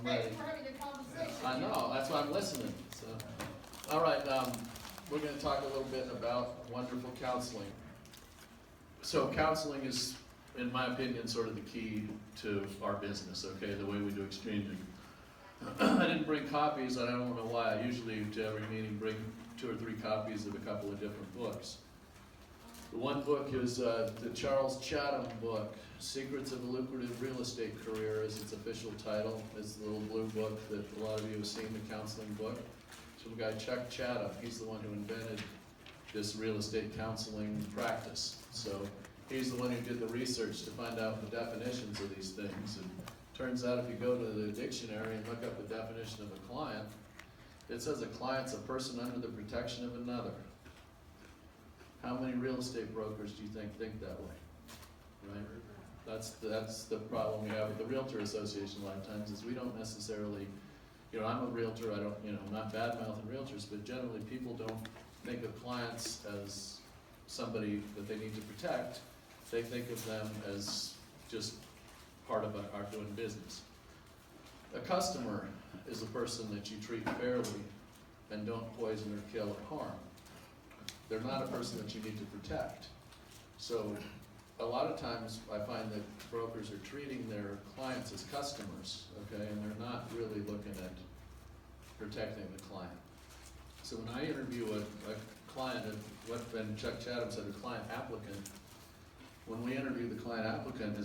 I'm Hey, ready. we're having a conversation. I know, that's why I'm listening, so. All right, we're gonna talk a little bit about wonderful counseling. So counseling is, in my opinion, sort of the key to our business, okay, the way we do exchanging. I didn't bring copies, and I don't know why. I usually, to every meeting, bring 2 or 3 copies of a couple of different books. The one book is the Charles Chatham book, Secrets of a Lucrative Real Estate Career is its official title. It's the little blue book that a lot of you have seen, the counseling book. It's from a guy, Chuck Chatham. He's the one who invented this real estate counseling practice. So he's the one who did the research to find out the definitions of these things. And turns out if you go to the dictionary and look up the definition of a client, it says a client's a person under the protection of another. How many real estate brokers do you think that way? Right? That's the problem we have with the Realtor Association a lot of times, is we don't necessarily, I'm a realtor, I don't, I'm not bad-mouthing realtors, but generally people don't think of clients as somebody that they need to protect. They think of them as just part of our doing business. A customer is a person that you treat fairly and don't poison or kill or harm. They're not a person that you need to protect. So a lot of times I find that brokers are treating their clients as customers, okay, and they're not really looking at protecting the client. So when I interview a client, and Chuck Chatham said a client applicant, when we interview the client applicant,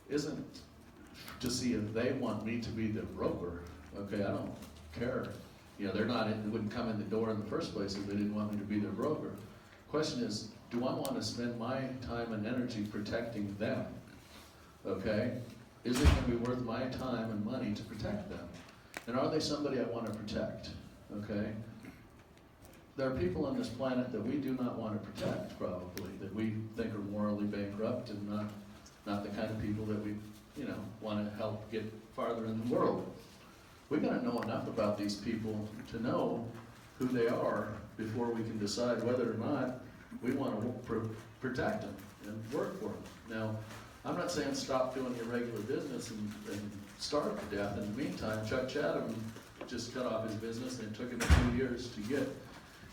isn't to see if they want me to be their broker, okay, I don't care. They wouldn't come in the door in the first place if they didn't want me to be their broker. Question is, do I want to spend my time and energy protecting them? Okay? Is it going to be worth my time and money to protect them? And are they somebody I want to protect? Okay? There are people on this planet that we do not want to protect, probably, that we think are morally bankrupt and not the kind of people that we, want to help get farther in the world. We've got to know enough about these people to know who they are before we can decide whether or not we want to protect them and work for them. Now, I'm not saying stop doing your regular business and starve to death. In the meantime, Chuck Chatham just cut off his business, and it took him 2 years to get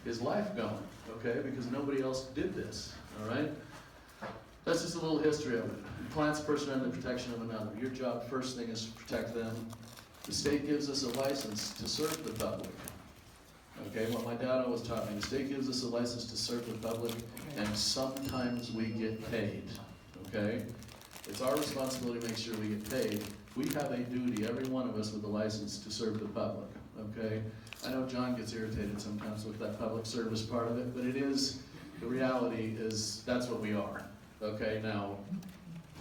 his life going, okay, because nobody else did this, all right? That's just a little history of it. The client's a person under the protection of another. Your job, first thing, is to protect them. The state gives us a license to serve the public. Okay, what my dad always taught me, the state gives us a license to serve the public, and sometimes we get paid, okay? It's our responsibility to make sure we get paid. We have a duty, every one of us with a license, to serve the public, okay? I know John gets irritated sometimes with that public service part of it, but the reality is, that's what we are, okay? Now,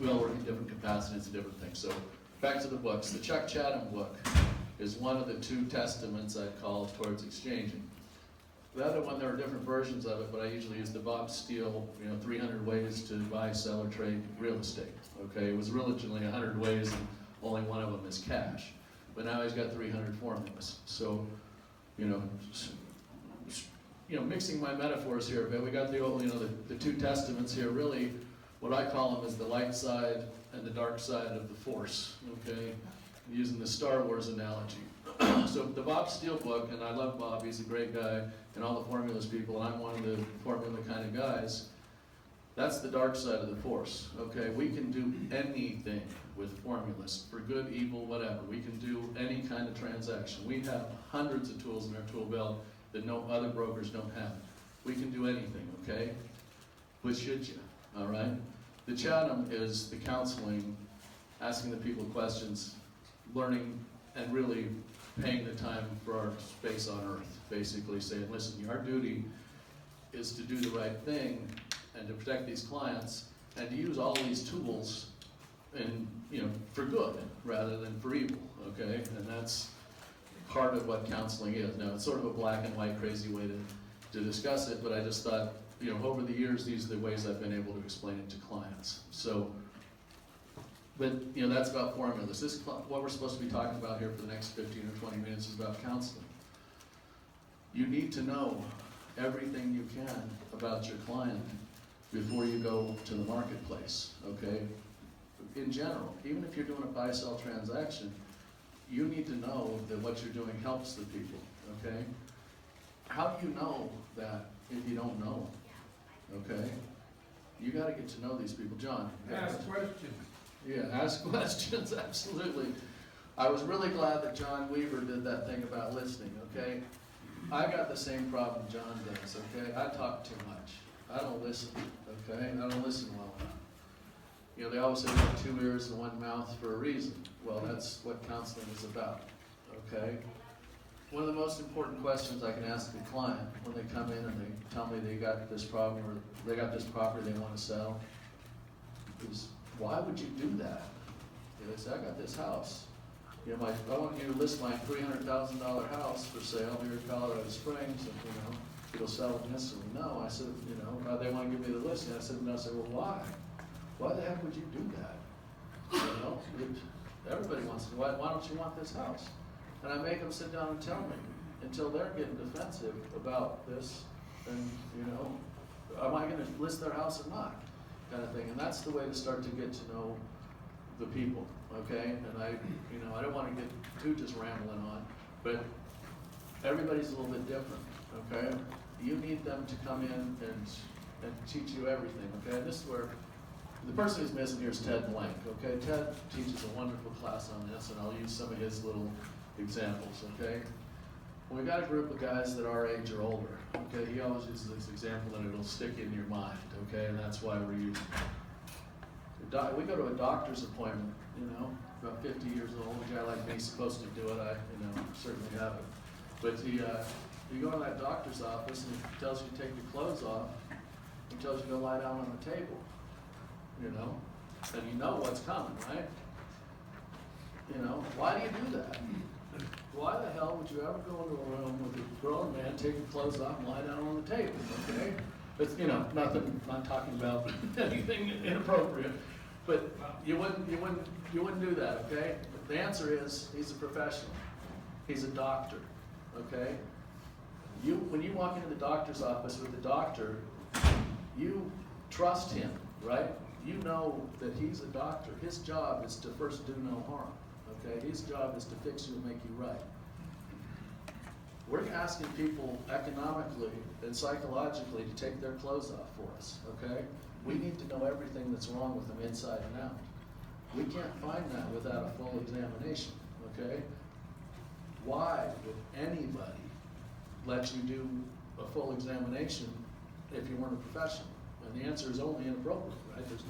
we all work in different capacities and different things, so back to the books. The Chuck Chatham book is one of the 2 testaments I'd call towards exchanging. The other one, there are different versions of it, but I usually use the Bob Steele, 300 ways to buy, sell, or trade real estate. Okay, it was originally 100 ways, and only one of them is cash. But now he's got 300 formulas. So, mixing my metaphors here, but we got the old, the 2 testaments here. Really, what I call them is the light side and the dark side of the force, okay? Using the Star Wars analogy. So the Bob Steele book, and I love Bob, he's a great guy, and all the formulas people, and I'm one of the formula kind of guys. That's the dark side of the force, okay? We can do anything with formulas, for good, evil, whatever. We can do any kind of transaction. We have hundreds of tools in our tool belt that no other brokers don't have. We can do anything, okay? But should you, all right? The Chatham is the counseling, asking the people questions, learning, and really paying the time for our space on earth. Basically saying, listen, our duty is to do the right thing and to protect these clients and to use all these tools and for good rather than for evil, okay? And that's part of what counseling is. Now, it's sort of a black and white crazy way to discuss it, but I just thought, over the years, these are the ways I've been able to explain it to clients. So, but, that's about formulas. What we're supposed to be talking about here for the next 15 or 20 minutes is about counseling. You need to know everything you can about your client before you go to the marketplace, okay? In general, even if you're doing a buy-sell transaction, you need to know that what you're doing helps the people, okay? How do you know that if you don't know them, okay? You gotta get to know these people. John? Ask questions. Yeah, ask questions, absolutely. I was really glad that John Weaver did that thing about listening, okay? I got the same problem John does, okay? I talk too much. I don't listen, okay? I don't listen well enough. You know, they always say you have 2 ears and 1 mouth for a reason. Well, that's what counseling is about, okay? One of the most important questions I can ask a client when they come in and they tell me they got this problem or they got this property they want to sell is, why would you do that? You know, they say, I got this house. You know, I want you to list my $300,000 house for sale here in Colorado Springs, and you know, it'll sell instantly. No, I said, you know, they want to give me the listing. I said, no. I said, well, why? Why the heck would you do that? You know, everybody wants to. Why don't you want this house? And I make them sit down and tell me until they're getting defensive about this. And you know, am I going to list their house or not? Kind of thing. And that's the way to start to get to know the people. Okay, and I don't want to get too just rambling on, but everybody's a little bit different. Okay, you need them to come in and teach you everything. Okay, and this is where the person who's missing here is Ted Blank. Okay, Ted teaches a wonderful class on this, and I'll use some of his little examples. Okay, when we got a group of guys that our age or older. Okay, he always uses this example, and it'll stick in your mind. Okay, and that's why we're using it. We go to a doctor's appointment. You know, about 50 years old, a guy like me is supposed to do it. I, certainly haven't. But you go to that doctor's office and he tells you to take your clothes off. He tells you to lie down on the table. You know, and you know what's coming, right? You know, why do you do that? Why the hell would you ever go into a room with a grown man, take your clothes off and lie down on the table, okay? It's, nothing, not talking about anything inappropriate. But you wouldn't do that, okay? The answer is, he's a professional. He's a doctor, okay? When you walk into the doctor's office with the doctor, you trust him, right? You know that he's a doctor. His job is to first do no harm, okay? His job is to fix you and make you right. We're asking people economically and psychologically to take their clothes off for us, okay? We need to know everything that's wrong with them inside and out. We can't find that without a full examination, okay? Why would anybody let you do a full examination if you weren't a professional? And the answer is only inappropriate, right? There's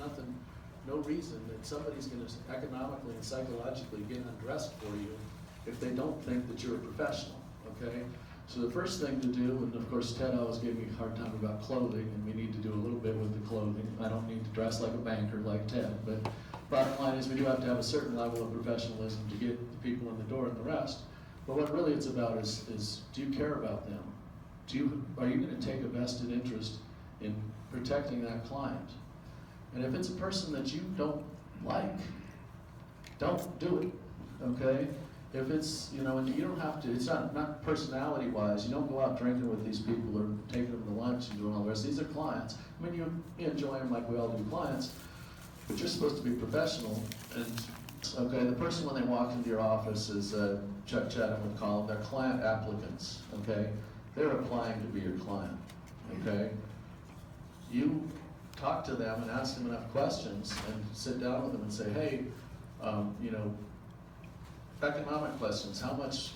no reason that somebody's going to economically and psychologically get undressed for you if they don't think that you're a professional, okay? So the first thing to do, and of course Ted always gave me a hard time about clothing, and we need to do a little bit with the clothing. I don't need to dress like a banker like Ted, but bottom line is we do have to have a certain level of professionalism to get the people in the door and the rest. But what really it's about is do you care about them? Are you going to take a vested interest in protecting that client? And if it's a person that you don't like, don't do it, okay? If it's, and you don't have to, it's not personality-wise, you don't go out drinking with these people or taking them to lunch and doing all the rest. These are clients. I mean, you enjoy them like we all do clients, but you're supposed to be professional. And, okay, the person when they walk into your office is, Chuck Chatham would call them, they're client applicants, okay? They're applying to be your client, okay? You talk to them and ask them enough questions and sit down with them and say, hey, economic questions, how much,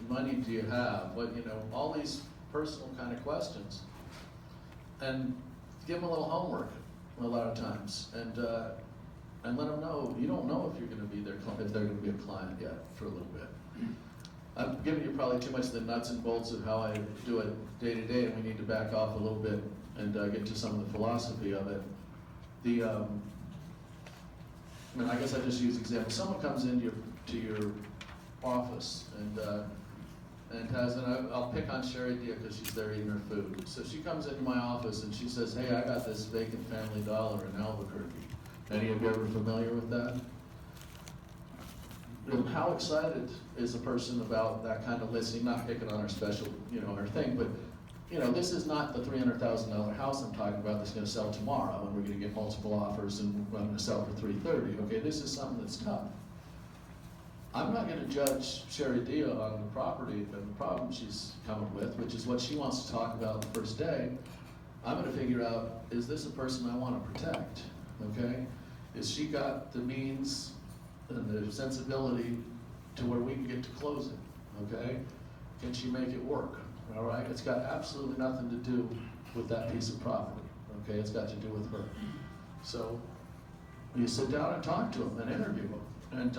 money do you have? What, all these personal kind of questions. And give them a little homework a lot of times. And let them know, you don't know if you're going to be if they're going to be a client yet for a little bit. I'm giving you probably too much of the nuts and bolts of how I do it day to day, and we need to back off a little bit and get to some of the philosophy of it. I guess I just use example. Someone comes into your office and I'll pick on Sherry Dia because she's there eating her food. So she comes into my office and she says, hey, I got this vacant Family Dollar in Albuquerque. Any of you ever familiar with that? And how excited is a person about that kind of listing? Not picking on our special, our thing, but this is not the $300,000 house I'm talking about that's going to sell tomorrow, and we're going to get multiple offers, and I'm going to sell for $330,000. Okay, this is something that's tough. I'm not gonna judge Sherry Dia on the property and the problem she's coming with, which is what she wants to talk about the first day. I'm gonna figure out, is this a person I wanna protect, okay? Is she got the means and the sensibility to where we can get to closing, okay? Can she make it work, all right? It's got absolutely nothing to do with that piece of property, okay? It's got to do with her. So you sit down and talk to them and interview them and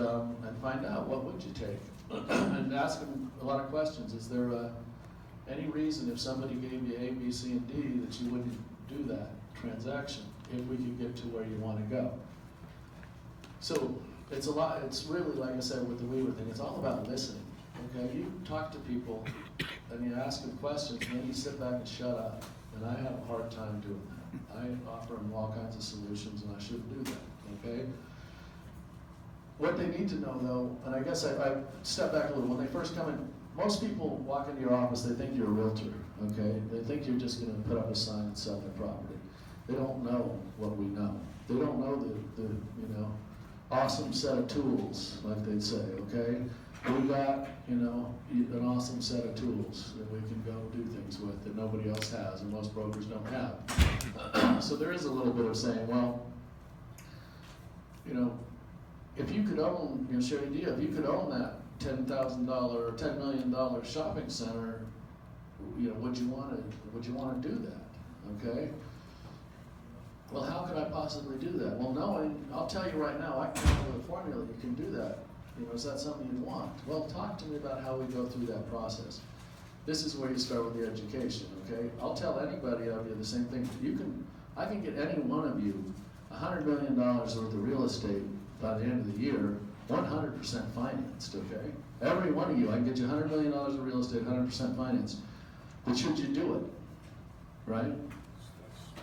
find out, what would you take? And ask them a lot of questions. Is there any reason if somebody gave you A, B, C, and D that you wouldn't do that transaction if we could get to where you want to go? So it's really, like I said, with the Weaver thing, it's all about listening, okay? You talk to people and you ask them questions and then you sit back and shut up. And I have a hard time doing that. I offer them all kinds of solutions and I shouldn't do that, okay? What they need to know though, and I guess I step back a little, when they first come in, most people walk into your office, they think you're a realtor, okay? They think you're just gonna put up a sign and sell their property. They don't know what we know. They don't know the awesome set of tools, like they'd say, okay? We got, an awesome set of tools that we can go do things with that nobody else has and most brokers don't have. So there is a little bit of saying, well, if you could own, Sherry Dia, if you could own that $10,000 or $10 million shopping center, would you want to do that? Okay. Well, how could I possibly do that? Well, knowing, I'll tell you right now, I can come up with a formula. You can do that. Is that something you want? Well, talk to me about how we go through that process. This is where you start with the education. Okay. I'll tell anybody of you the same thing. I can get any one of you $100 million worth of real estate by the end of the year, 100% financed, okay? Every one of you, I can get you $100 million of real estate, 100% financed. But should you do it, right?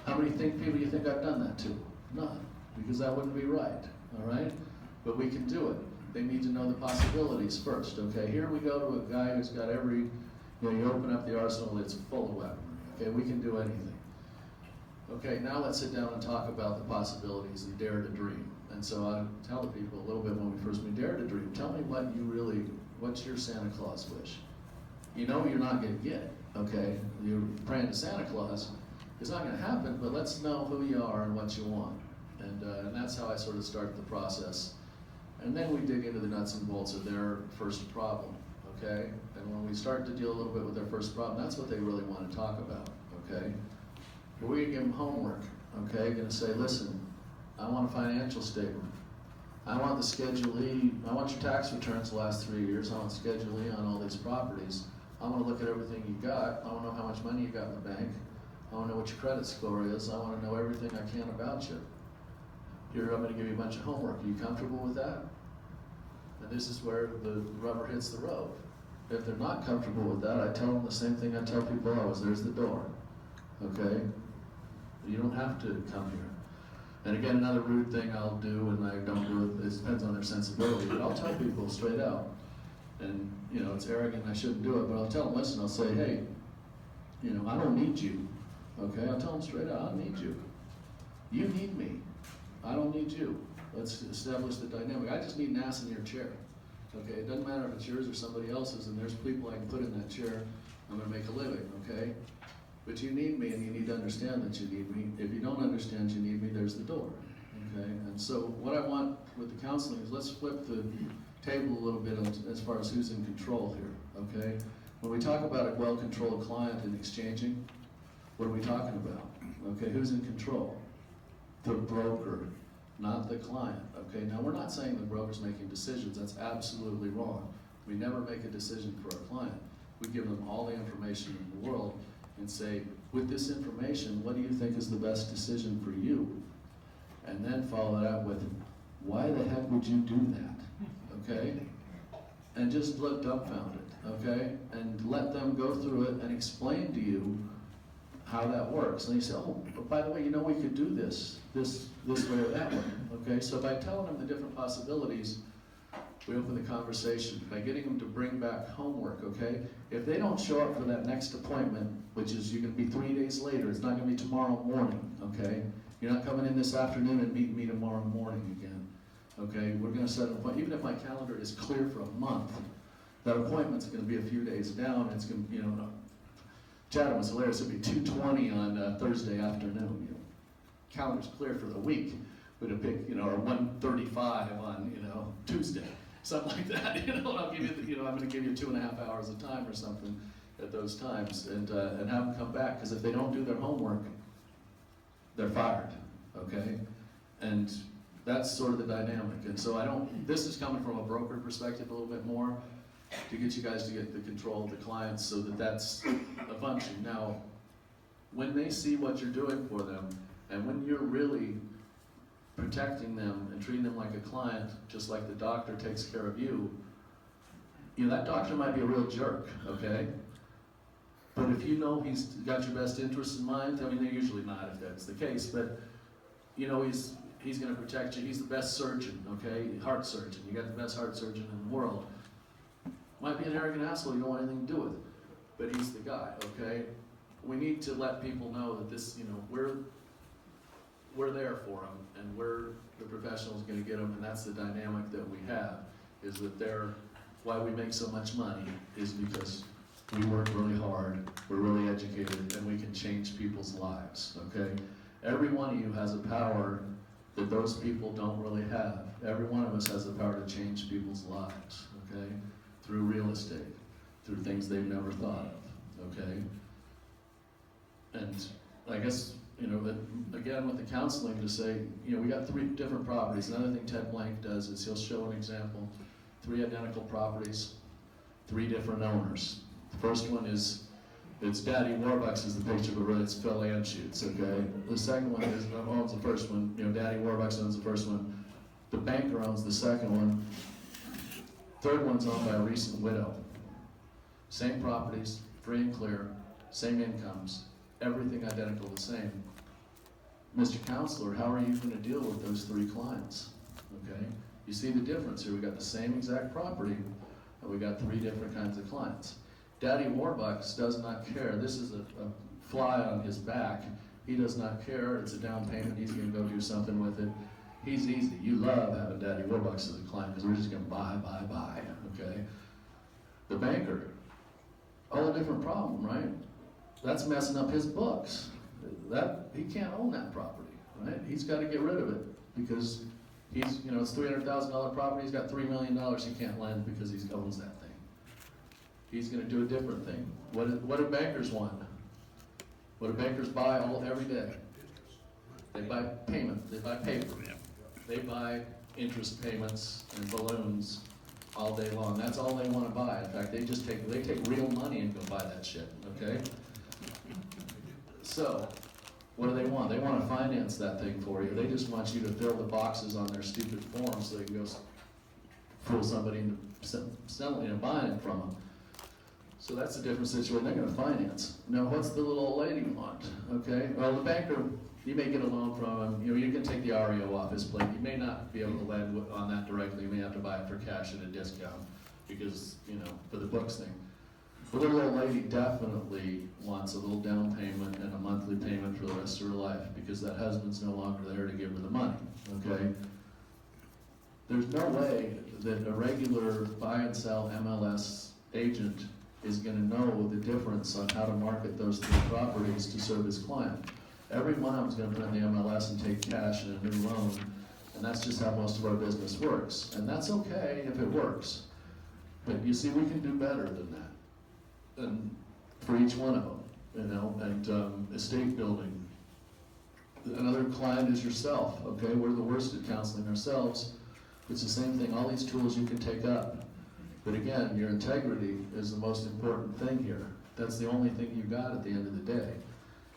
How many people you think I've done that to? None, because that wouldn't be right, all right? But we can do it. They need to know the possibilities first, okay? Here we go to a guy who's got you open up the arsenal, it's full of weaponry, okay? We can do anything. Okay, now let's sit down and talk about the possibilities and dare to dream. And so I tell the people a little bit when we first meet, dare to dream. Tell me what's your Santa Claus wish? You're not gonna get it, okay? You're praying to Santa Claus. It's not gonna happen, but let's know who you are and what you want. And that's how I sort of start the process. And then we dig into the nuts and bolts of their first problem, okay? And when we start to deal a little bit with their first problem, that's what they really want to talk about, okay? But we're gonna give them homework, okay? Gonna say, listen, I want a financial statement. I want the Schedule E. I want your tax returns the last 3 years. I want Schedule E on all these properties. I want to look at everything you got. I want to know how much money you got in the bank. I want to know what your credit score is. I want to know everything I can about you. I'm going to give you a bunch of homework. Are you comfortable with that? And this is where the rubber hits the road. If they're not comfortable with that, I tell them the same thing I tell people always. There's the door, okay? You don't have to come here. And again, another rude thing I'll do, and I don't do it, it depends on their sensibility, but I'll tell people straight out. And, it's arrogant, I shouldn't do it, but I'll tell them, listen, I'll say, hey, I don't need you, okay? I'll tell them straight out, I don't need you. You need me. I don't need you. Let's establish the dynamic. I just need an ass in your chair, okay? It doesn't matter if it's yours or somebody else's, and there's people I can put in that chair, I'm gonna make a living, okay? But you need me, and you need to understand that you need me. If you don't understand you need me, there's the door, okay? And so what I want with the counseling is let's flip the table a little bit as far as who's in control here, okay? When we talk about a well-controlled client and exchanging, what are we talking about? Okay, who's in control? The broker, not the client, okay? Now, we're not saying the broker's making decisions. That's absolutely wrong. We never make a decision for a client. We give them all the information in the world and say, with this information, what do you think is the best decision for you? And then follow it up with, why the heck would you do that, okay? And just look dumbfounded, okay? And let them go through it and explain to you how that works. And you say, oh, but by the way, we could do this way or that way, okay? So by telling them the different possibilities, we open the conversation by getting them to bring back homework, okay? If they don't show up for that next appointment, which is you're gonna be 3 days later, it's not gonna be tomorrow morning, okay? You're not coming in this afternoon and meeting me tomorrow morning again. okay? We're gonna set an appointment, even if my calendar is clear for a month, that appointment's gonna be a few days down, it's gonna, you know, Chatham was hilarious, it'd be 2:20 on Thursday afternoon, you know. Calendar's clear for the week, but it'd pick, you know, or 1:35 on, you know, Tuesday, something like that, you know, and I'll give you, you know, I'm gonna give you 2.5 hours of time or something at those times, and have them come back, because if they don't do their homework, they're fired, okay? And that's sort of the dynamic, and so I don't, this is coming from a broker perspective a little bit more, to get you guys to get the control of the clients so that that's a function. Now, when they see what you're doing for them, and when you're really protecting them and treating them like a client, just like the doctor takes care of you, you know, that doctor might be a real jerk, okay? But if you know he's got your best interests in mind, I mean, they're usually not if that's the case, but you know he's gonna protect you. He's the best surgeon, okay? Heart surgeon. You got the best heart surgeon in the world. Might be an arrogant asshole you don't want anything to do with, but he's the guy, okay? We need to let people know that this, you know, we're there for them, and we're the professionals going to get them, and that's the dynamic that we have, is that why we make so much money is because we work really hard, we're really educated, and we can change people's lives, okay? Every one of you has a power that those people don't really have. Every one of us has the power to change people's lives, okay? Through real estate, through things they've never thought of, okay? And I guess, you know, that again with the counseling to say, you know, we got 3 different properties. Another thing Ted Blank does is he'll show an example, 3 identical properties, 3 different owners. The first one is, it's Daddy Warbucks is the picture, but really it's Phil Anschutz, okay? The second one is, owns the first one, you know, Daddy Warbucks owns the first one. The banker owns the second one. Third one's owned by a recent widow. Same properties, free and clear, same incomes, everything identical the same. Mr. Counselor, how are you going to deal with those 3 clients? Okay, you see the difference here. We got the same exact property, and we got 3 different kinds of clients. Daddy Warbucks does not care. This is a fly on his back. He does not care. It's a down payment. He's going to go do something with it. He's easy. You love having Daddy Warbucks as a client because we're just going to buy, okay? The banker, whole different problem, right? That's messing up his books. He can't own that property, right? He's got to get rid of it because he's, you know, it's $300,000 property. He's got $3 million he can't lend because he owns that thing. He's going to do a different thing. What do bankers want? What do bankers buy every day? They buy payment. They buy paper. They buy interest payments and balloons all day long. That's all they want to buy. In fact, they take real money and go buy that shit, okay? So, what do they want? They want to finance that thing for you. They just want you to fill the boxes on their stupid forms so they can go fool somebody into selling, you know, buying it from them. So that's a different situation. They're going to finance. Now, what's the little old lady want? Okay, well, the banker, you may get a loan from him. You know, you can take the REO off his plate. You may not be able to lend on that directly. You may have to buy it for cash at a discount because, you know, for the books thing. The little old lady definitely wants a little down payment and a monthly payment for the rest of her life because that husband's no longer there to give her the money, okay? There's no way that a regular buy and sell MLS agent is going to know the difference on how to market those 3 properties to serve his client. Every one of them is going to put in the MLS and take cash and a new loan, and that's just how most of our business works. And that's okay if it works. But you see, we can do better than that. And for each one of them, you know, and estate building. Another client is yourself, okay? We're the worst at counseling ourselves. It's the same thing, all these tools you can take up. But again, your integrity is the most important thing here. That's the only thing you got at the end of the day,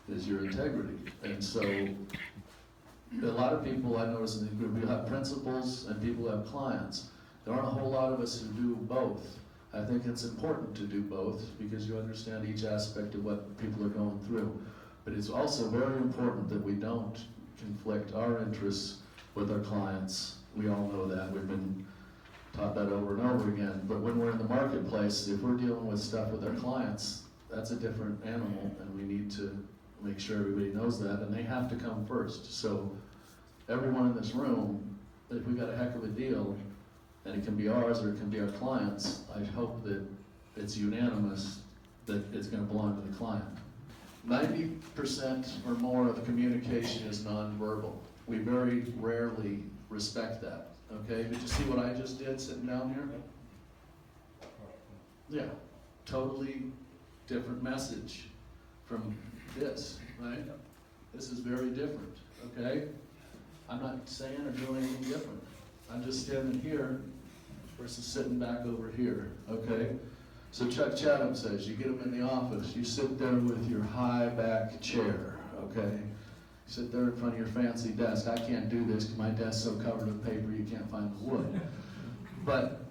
is your integrity. And so, a lot of people I notice in the group, we have principals and people have clients. There aren't a whole lot of us who do both. I think it's important to do both because you understand each aspect of what people are going through. But it's also very important that we don't conflict our interests with our clients. We all know that. We've been taught that over and over again. But when we're in the marketplace, if we're dealing with stuff with our clients, that's a different animal, and we need to make sure everybody knows that, and they have to come first. So everyone in this room if we got a heck of a deal, and it can be ours or it can be our clients, I hope that it's unanimous that it's gonna belong to the client. 90% or more of the communication is nonverbal. We very rarely respect that, okay? Did you see what I just did sitting down here? Yeah, totally different message from this, right? This is very different, okay? I'm not saying or doing anything different. I'm just standing here versus sitting back over here, okay? So Chuck Chatham says, you get them in the office, you sit there with your high back chair, okay? You sit there in front of your fancy desk. I can't do this because my desk's so covered with paper you can't find the wood. But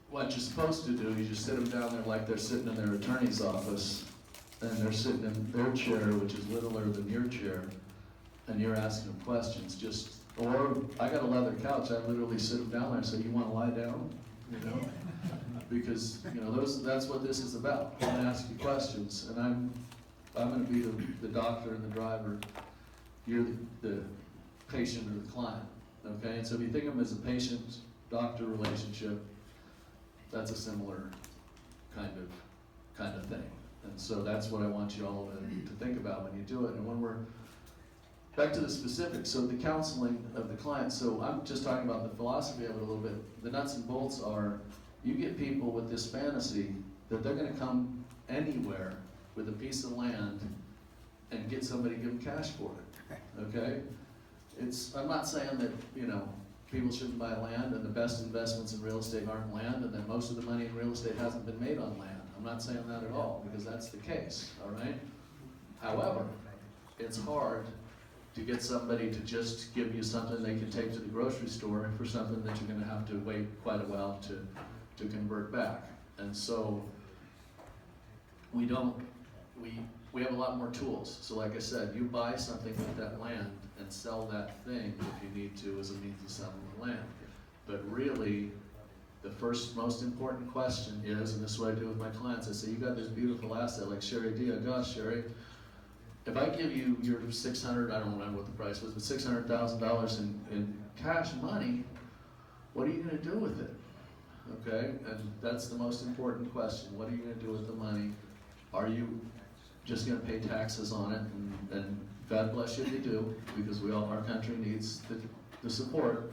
what you're supposed to do is you sit them down there like they're sitting in their attorney's office, and they're sitting in their chair, which is littler than your chair, and you're asking them questions. Or I got a leather couch, I literally sit them down there and say, you wanna lie down? You know? Because, you know, that's what this is about. I'm gonna ask you questions, and I'm gonna be the doctor and the driver. You're the patient or the client, okay? And so if you think of them as a patient-doctor relationship, that's a similar kind of thing. And so that's what I want you all to think about when you do it. And when we're back to the specifics, so the counseling of the client, so I'm just talking about the philosophy of it a little bit. The nuts and bolts are, you get people with this fantasy that they're gonna come anywhere with a piece of land and get somebody to give them cash for it, okay? I'm not saying that, you know, people shouldn't buy land and the best investments in real estate aren't land and that most of the money in real estate hasn't been made on land. I'm not saying that at all, because that's the case, all right? However, it's hard to get somebody to just give you something they can take to the grocery store for something that you're gonna have to wait quite a while to convert back. And so we have a lot more tools. So like I said, you buy something with that land and sell that thing if you need to as a means of selling the land. But really, the first most important question is, and this is what I do with my clients, I say, you got this beautiful asset like Sherry Dia. Gosh, Sherry, if I give you your I don't remember what the price was, but $600,000 in cash money, what are you gonna do with it? Okay, and that's the most important question. What are you gonna do with the money? Are you just gonna pay taxes on it? And God bless you if you do, because our country needs the support.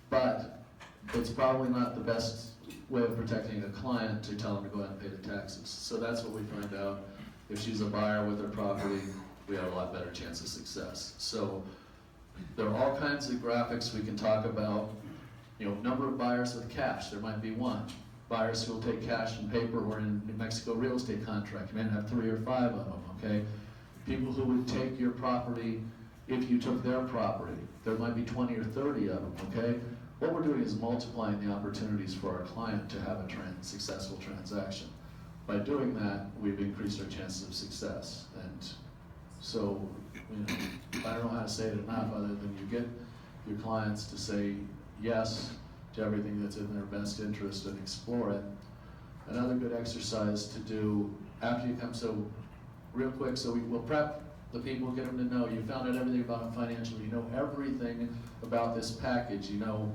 But it's probably not the best way of protecting a client to tell them to go out and pay the taxes. So that's what we find out. If she's a buyer with her property, we have a lot better chance of success. So there are all kinds of graphics we can talk about. You know, number of buyers with cash, there might be one. Buyers who will take cash and paper, or in New Mexico real estate contract, you may have 3 or 5 of them, okay? People who would take your property if you took their property, there might be 20 or 30 of them, okay? What we're doing is multiplying the opportunities for our client to have a successful transaction. By doing that, we've increased our chances of success. And so, you know, I don't know how to say it enough other than you get your clients to say yes to everything that's in their best interest and explore it. Another good exercise to do after you come, so real quick, so we'll prep the people, get them to know, you found out everything about them financially, you know everything about this package, you know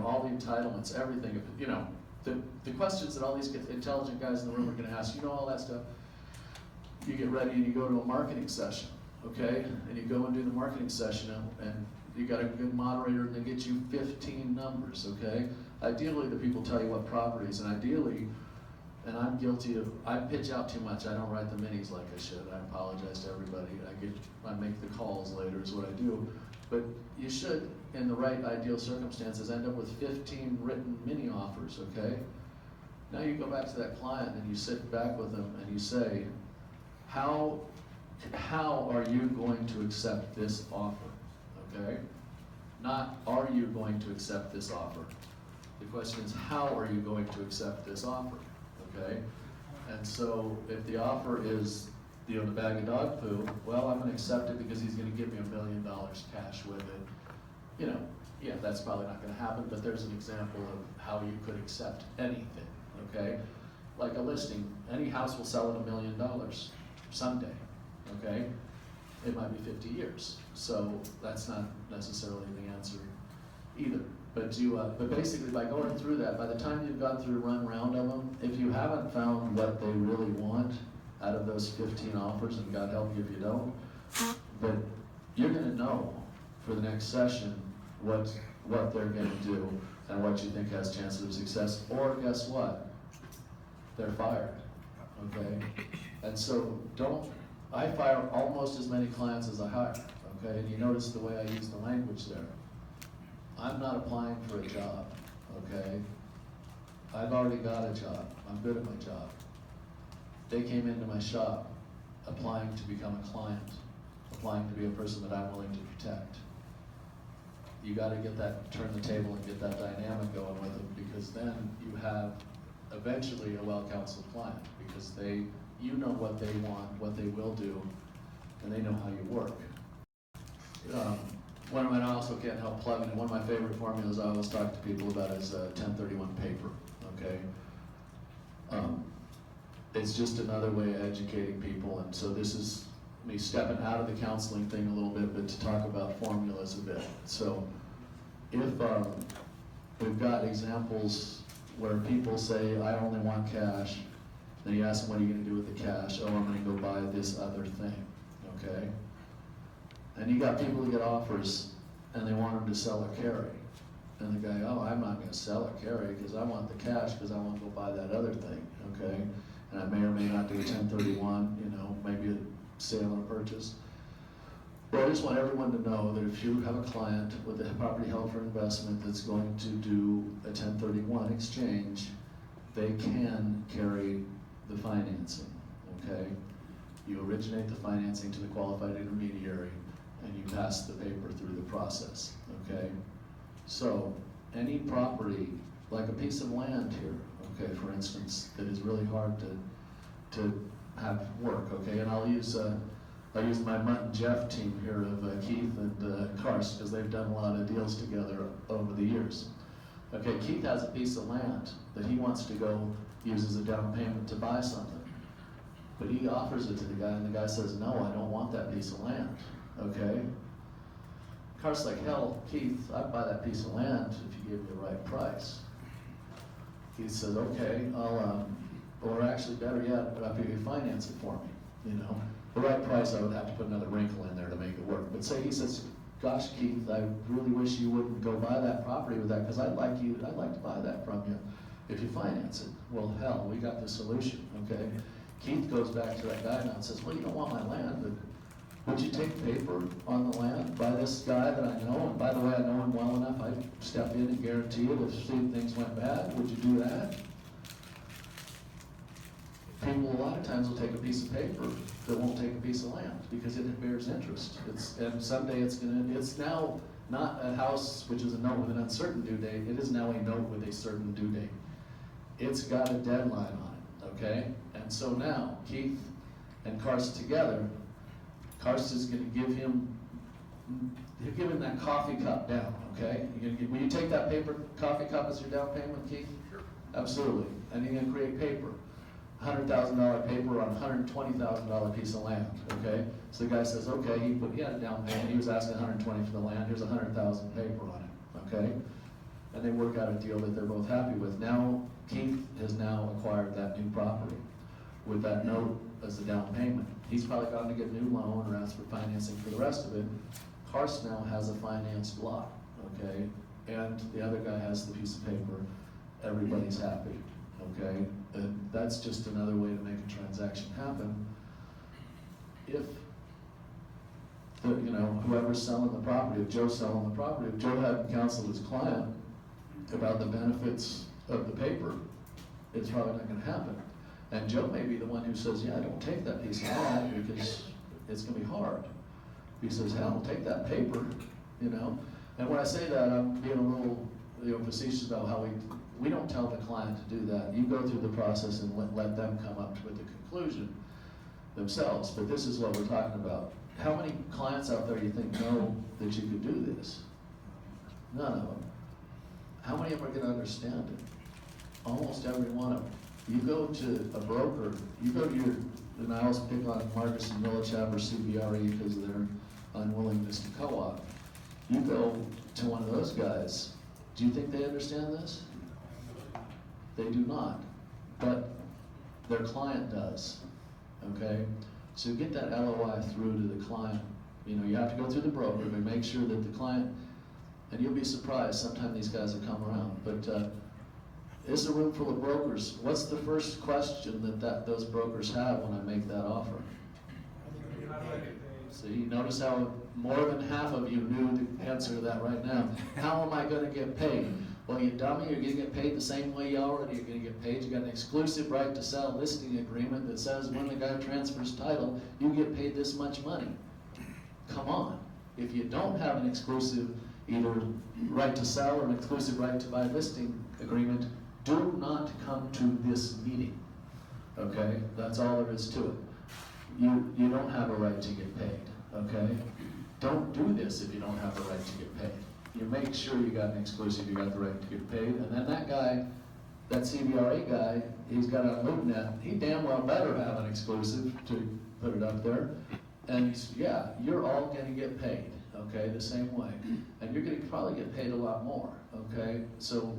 all the entitlements, everything, you know, the questions that all these intelligent guys in the room are gonna ask, you know all that stuff. You get ready and you go to a marketing session, okay? And you go and do the marketing session and you got a good moderator and they get you 15 numbers, okay? Ideally, the people tell you what properties, and ideally, and I'm guilty of, I pitch out too much, I don't write the minis like I should. I apologize to everybody. I make the calls later is what I do. But you should, in the right ideal circumstances, end up with 15 written mini offers, okay? Now you go back to that client and you sit back with them and you say, how are you going to accept this offer, okay? Not, are you going to accept this offer? The question is, how are you going to accept this offer, okay? And so if the offer is, you know, the bag of dog poo, well, I'm gonna accept it because he's gonna give me $1 million cash with it. You know, yeah, that's probably not gonna happen, but there's an example of how you could accept anything, okay? Like a listing, any house will sell at $1 million someday, okay? It might be 50 years, so that's not necessarily the answer either. But basically by going through that, by the time you've gone through run round of them, if you haven't found what they really want out of those 15 offers, and God help you if you don't, but you're gonna know for the next session what they're gonna do and what you think has chances of success, or guess what? They're fired, okay? And so I fire almost as many clients as I hire, okay? And you notice the way I use the language there. I'm not applying for a job, okay? I've already got a job. I'm good at my job. They came into my shop applying to become a client, applying to be a person that I'm willing to protect. You gotta turn the table and get that dynamic going with them, because then you have eventually a well-counseled client, because you know what they want, what they will do, and they know how you work. I also can't help plugging it. One of my favorite formulas I always talk to people about is 1031 paper, okay? It's just another way of educating people, and so this is me stepping out of the counseling thing a little bit, but to talk about formulas a bit. So if we've got examples where people say, I only want cash, then you ask them, what are you gonna do with the cash? Oh, I'm gonna go buy this other thing, okay? And you got people who get offers and they want them to sell or carry. And the guy, oh, I'm not gonna sell or carry because I want the cash because I want to go buy that other thing, okay? And I may or may not do a 1031, maybe a sale and a purchase. Well, I just want everyone to know that if you have a client with a property held for investment that's going to do a 1031 exchange, they can carry the financing, okay? You originate the financing to the qualified intermediary and you pass the paper through the process, okay? So any property, like a piece of land here, okay, for instance, that is really hard to have work, okay? And I'll use my Mutt and Jeff team here of Keith and Karst, because they've done a lot of deals together over the years. Okay, Keith has a piece of land that he wants to go use as a down payment to buy something. But he offers it to the guy, and the guy says, no, I don't want that piece of land, okay? Karst's like, hell, Keith, I'd buy that piece of land if you gave me the right price. Keith says, okay, or actually better yet, if you finance it for me, The right price, I would have to put another wrinkle in there to make it work. But say he says, gosh, Keith, I really wish you wouldn't go buy that property with that, because I'd like to buy that from you if you finance it. Well, hell, we got the solution, okay? Keith goes back to that guy now and says, well, you don't want my land, but would you take paper on the land by this guy that I know? And by the way, I know him well enough, I'd step in and guarantee it if things went bad. Would you do that? People a lot of times will take a piece of paper that won't take a piece of land because it bears interest. And someday it's now not a house which is a note with an uncertain due date, it is now a note with a certain due date. It's got a deadline on it, okay? And so now, Keith and Karst together, Karst is gonna give him that coffee cup down, okay? Will you take that coffee cup as your down payment, Keith? Sure. Absolutely, and you're gonna create paper. $100,000 paper on a $120,000 piece of land, okay? So the guy says, okay, he had a down payment, he was asking $120 for the land, here's $100,000 paper on it, okay? And they work out a deal that they're both happy with. Now, Keith has now acquired that new property with that note as the down payment. He's probably gone to get a new loan or ask for financing for the rest of it. Karst now has a financed block, okay? And the other guy has the piece of paper. Everybody's happy, okay? And that's just another way to make a transaction happen. If whoever's selling the property, if Joe's selling the property, if Joe hadn't counseled his client about the benefits of the paper, it's probably not gonna happen. And Joe may be the one who says, yeah, don't take that piece of land because it's gonna be hard. He says, hell, take that paper, And when I say that, I'm being a little facetious about how we don't tell the client to do that. You go through the process and let them come up with the conclusion themselves. But this is what we're talking about. How many clients out there you think know that you could do this? None of them. How many of them are going to understand it? Almost every one of them. You go to a broker, and I always pick on Marcus and Millichap or CBRE because of their unwillingness to co-op. You go to one of those guys, do you think they understand this? They do not, but their client does, okay? So get that LOI through to the client. You know, you have to go through the broker, but make sure that the client, and you'll be surprised, sometimes these guys will come around, but it's a room full of brokers. What's the first question that those brokers have when I make that offer? See, notice how more than half of you knew the answer to that right now. How am I gonna get paid? Well, you dummy, you're gonna get paid the same way you already are gonna get paid. You got an exclusive right to sell listing agreement that says when the guy transfers title, you get paid this much money. Come on. If you don't have an exclusive either right to sell or an exclusive right to buy listing agreement, do not come to this meeting, okay? That's all there is to it. You don't have a right to get paid, okay? Don't do this if you don't have a right to get paid. You make sure you got an exclusive, you got the right to get paid, and then that guy, that CBRE guy, he's got a LoopNet, he damn well better have an exclusive to put it up there. And yeah, you're all gonna get paid, okay, the same way. And you're gonna probably get paid a lot more, okay? So,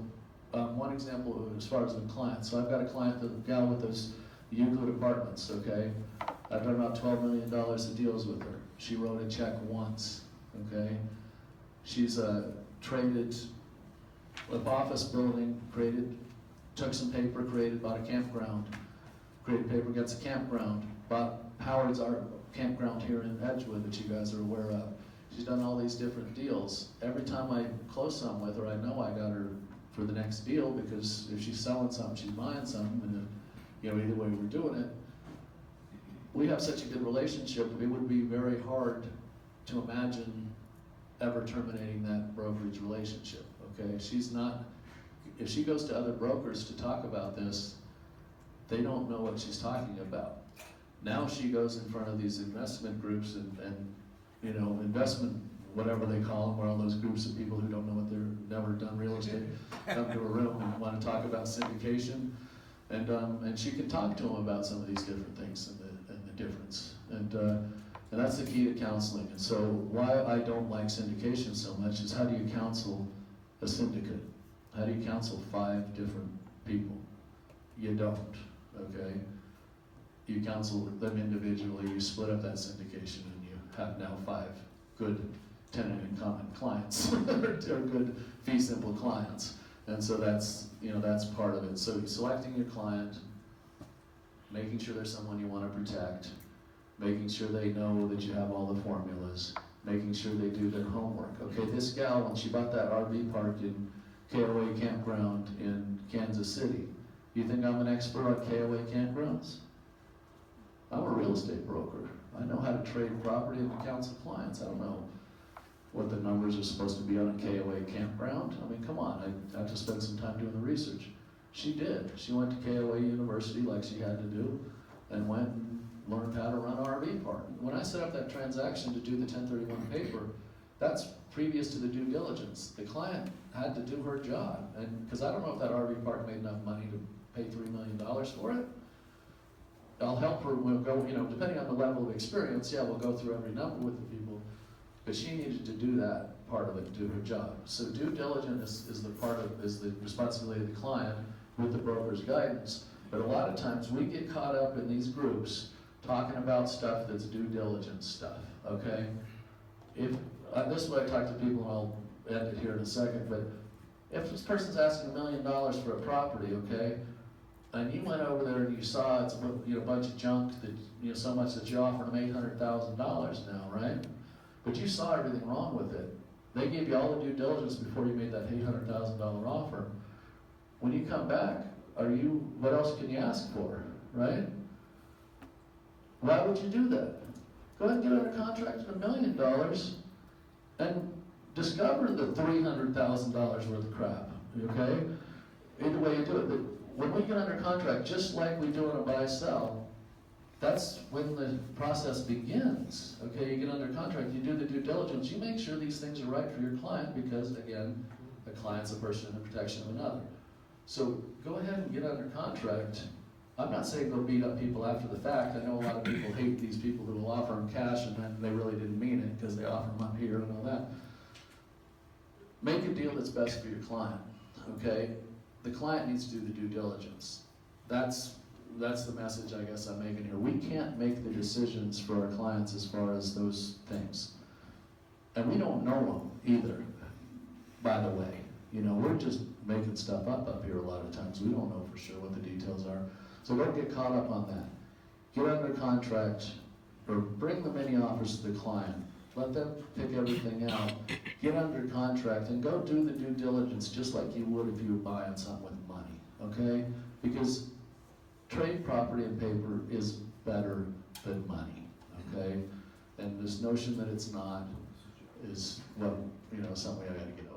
one example as far as the client. So I've got a client, the gal with those Euclid apartments, okay? I've done about $12 million of deals with her. She wrote a check once, okay? She's traded an office building, took some paper, bought a campground, created paper, gets a campground, bought Howard's our campground here in Edgewood that you guys are aware of. She's done all these different deals. Every time I close something with her, I know I got her for the next deal, because if she's selling something, she's buying something, and either way we're doing it. We have such a good relationship, it would be very hard to imagine ever terminating that brokerage relationship, okay? If she goes to other brokers to talk about this, they don't know what she's talking about. Now she goes in front of these investment groups and investment, whatever they call them, where all those groups of people who don't know what they're never done real estate come to a room and want to talk about syndication, and she can talk to them about some of these different things and the difference, and that's the key to counseling. And so why I don't like syndication so much is, how do you counsel a syndicate? How do you counsel 5 different people? You don't, okay? You counsel them individually, you split up that syndication, and you have now 5 good tenant in common clients, or good fee simple clients. And so that's part of it. So selecting your client, making sure there's someone you want to protect, making sure they know that you have all the formulas, making sure they do their homework. Okay, this gal, when she bought that RV park in KOA campground in Kansas City, you think I'm an expert on KOA campgrounds? I'm a real estate broker. I know how to trade property and counsel clients. I don't know what the numbers are supposed to be on a KOA campground. I mean, come on, I have to spend some time doing the research. She did. She went to KOA University like she had to do, and went and learned how to run an RV park. When I set up that transaction to do the 1031 paper, that's previous to the due diligence. The client had to do her job, and because I don't know if that RV park made enough money to pay $3 million for it. I'll help her, we'll go, depending on the level of experience, we'll go through every number with the people, but she needed to do that part of it, do her job. So due diligence is the responsibility of the client with the broker's guidance. But a lot of times we get caught up in these groups talking about stuff that's due diligence stuff, okay? This is what I talk to people, and I'll end it here in a second, but if this person's asking $1 million for a property, okay, and you went over there and you saw it's a bunch of junk that so much that you offered them $800,000 now, right? But you saw everything wrong with it. They gave you all the due diligence before you made that $800,000 offer. When you come back, what else can you ask for, right? Why would you do that? Go ahead and get under contract at $1 million and discover the $300,000 worth of crap, okay? Either way you do it. But when we get under contract, just like we do in a buy-sell, that's when the process begins, okay? You get under contract, you do the due diligence, you make sure these things are right for your client, because again, the client's a person in the protection of another. So go ahead and get under contract. I'm not saying go beat up people after the fact. I know a lot of people hate these people who will offer them cash and then they really didn't mean it because they offer them up here and all that. make a deal that's best for your client, okay? The client needs to do the due diligence. That's the message I guess I'm making here. We can't make the decisions for our clients as far as those things. And we don't know them either, by the way. You know, we're just making stuff up here a lot of times. We don't know for sure what the details are. So don't get caught up on that. Get under contract, or bring the mini offers to the client. Let them pick everything out. Get under contract and go do the due diligence just like you would if you were buying something with money, okay? Because trade property and paper is better than money, okay? And this notion that it's not is, well, you know, something I gotta get over.